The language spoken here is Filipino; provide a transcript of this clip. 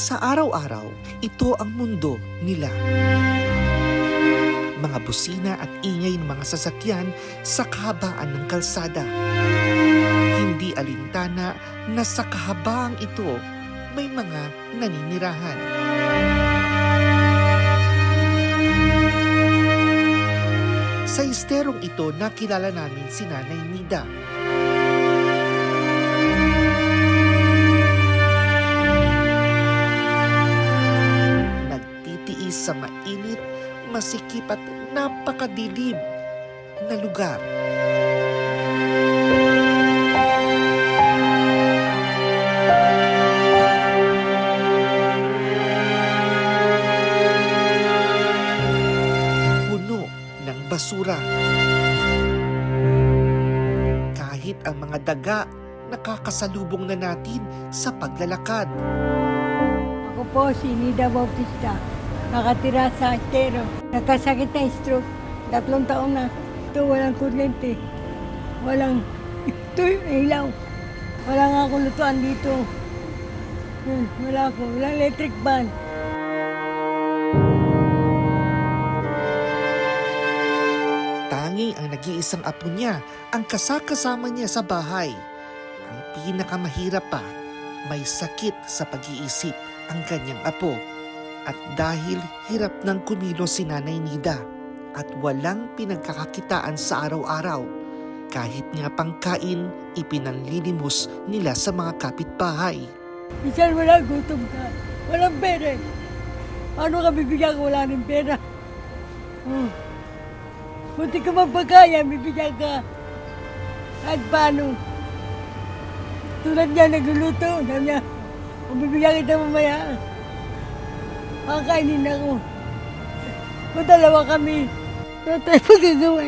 Sa araw-araw, ito ang mundo nila. Mga busina at ingay ng mga sasakyan sa kahabaan ng kalsada. Hindi alintana na sa kahabaang ito may mga naninirahan. Sa esterong ito nakilala namin si Nanay Nida. Nagtitiis sa mainit, masikip at napakadilim na lugar. Puno ng basura. Kahit ang mga daga nakakasalubong na natin sa paglalakad. Ako po si Nida Bautista, nakatira sa Astero. Nakasakit na stroke, 3 taon na. Ito walang kuryente, walang ilaw. Wala nga akong lutuan dito. Walang electric ban. Tangi ang nag-iisang apo niya ang kasakasama niya sa bahay. Ang pinakamahirap pa, may sakit sa pag-iisip ang kanyang apo. At dahil hirap ng kumilos si Nanay Nida at walang pinagkakakitaan sa araw-araw, kahit nga pangkain, ipinanlilimos nila sa mga kapitbahay. Minsan walang gutom ka, walang pera. Ano ka bibigyan ko, wala rin pera. Buti ka mapagkaya, bibigyan ka. At paano? Tulad niya, nagluluto. Sabi niya, kung bibigyan kita mamaya, kakainin ako. Kung 2 kami, wala tayo magagawa.